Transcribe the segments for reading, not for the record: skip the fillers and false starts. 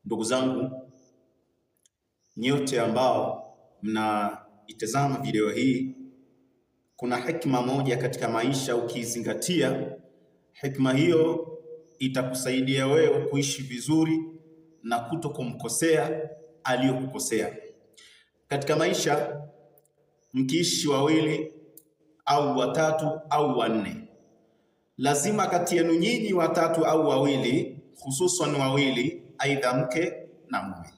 Ndugu zangu nyote ambao mnaitazama video hii, kuna hekima moja katika maisha ukizingatia, hekima hiyo itakusaidia wewe kuishi vizuri na kutokumkosea aliyokukosea. Katika maisha mkiishi wawili au watatu au wanne, lazima kati yenu nyinyi watatu au wawili, hususan wawili, aidha mke na mume,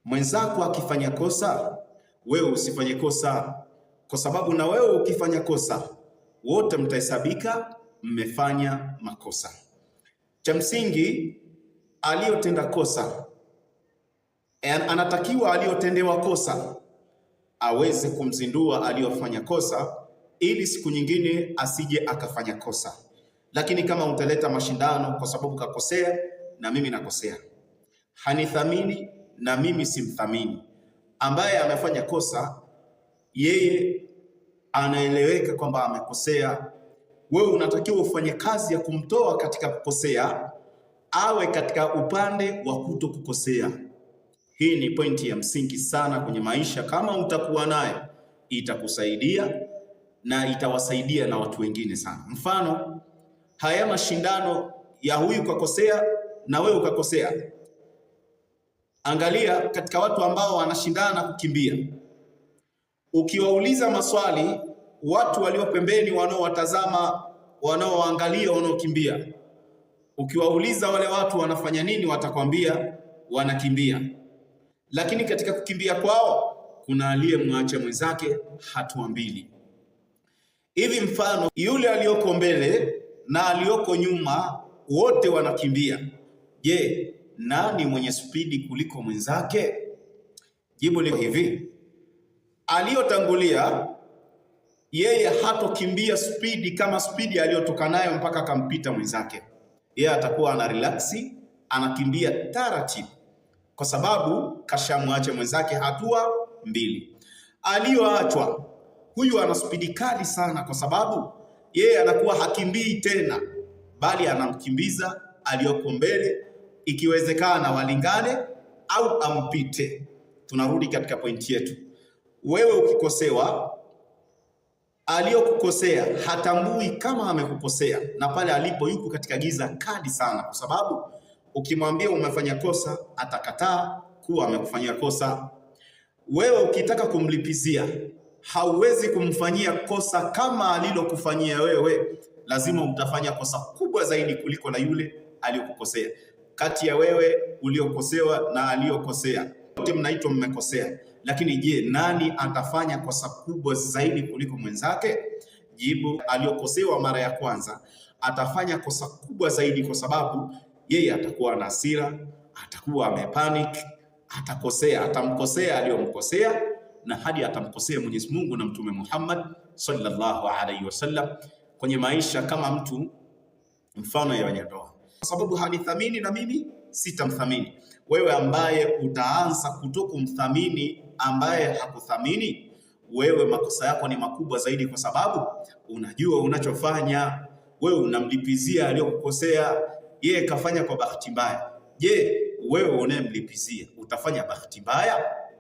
mwenzako akifanya kosa wewe usifanye kosa, kwa sababu na wewe ukifanya kosa wote mtahesabika mmefanya makosa. Cha msingi, aliyotenda kosa anatakiwa aliyotendewa kosa aweze kumzindua aliyofanya kosa, ili siku nyingine asije akafanya kosa. Lakini kama utaleta mashindano kwa sababu kakosea na mimi nakosea, hanithamini na mimi simthamini, ambaye amefanya kosa yeye anaeleweka kwamba amekosea, wewe unatakiwa ufanye kazi ya kumtoa katika kukosea awe katika upande wa kuto kukosea. Hii ni pointi ya msingi sana kwenye maisha. Kama utakuwa nayo itakusaidia na itawasaidia na watu wengine sana. Mfano, haya mashindano ya huyu kakosea na wewe ukakosea. Angalia katika watu ambao wanashindana kukimbia, ukiwauliza maswali watu walio pembeni wanaowatazama, wanaoangalia wanaokimbia, ukiwauliza wale watu wanafanya nini, watakwambia wanakimbia. Lakini katika kukimbia kwao kuna aliyemwacha mwenzake hatua mbili. Hivi mfano, yule aliyoko mbele na aliyoko nyuma wote wanakimbia. Je, nani mwenye spidi kuliko mwenzake? Jibu liko hivi: aliyotangulia yeye hatokimbia spidi kama spidi aliyotoka nayo mpaka akampita mwenzake. Yeye atakuwa ana relaxi, anakimbia taratibu, kwa sababu kashamwacha mwenzake hatua mbili. Aliyoachwa huyu ana spidi kali sana, kwa sababu yeye anakuwa hakimbii tena, bali anamkimbiza aliyoko mbele, ikiwezekana walingane au ampite. Tunarudi katika pointi yetu. Wewe ukikosewa, aliyokukosea hatambui kama amekukosea, na pale alipo yuko katika giza kali sana, kwa sababu ukimwambia umefanya kosa atakataa kuwa amekufanyia kosa. Wewe ukitaka kumlipizia hauwezi kumfanyia kosa kama alilokufanyia wewe, lazima utafanya kosa kubwa zaidi kuliko na yule aliyokukosea. Kati ya wewe uliokosewa na aliyokosea, wote mnaitwa mmekosea, lakini je, nani atafanya kosa kubwa zaidi kuliko mwenzake? Jibu, aliyokosewa mara ya kwanza atafanya kosa kubwa zaidi, kwa sababu yeye atakuwa na hasira, atakuwa amepanic, atakosea, atamkosea aliyomkosea, na hadi atamkosea Mwenyezi Mungu na Mtume Muhammad sallallahu alaihi wasallam. Kwenye maisha kama mtu mfano ya wanyandoa, kwa sababu hanithamini na mimi sitamthamini. Wewe ambaye utaanza kutokumthamini ambaye hakuthamini, wewe makosa yako ni makubwa zaidi, kwa sababu unajua unachofanya. Wewe unamlipizia aliyokukosea, yeye kafanya kwa bahati mbaya. Je, wewe unayemlipizia utafanya bahati mbaya?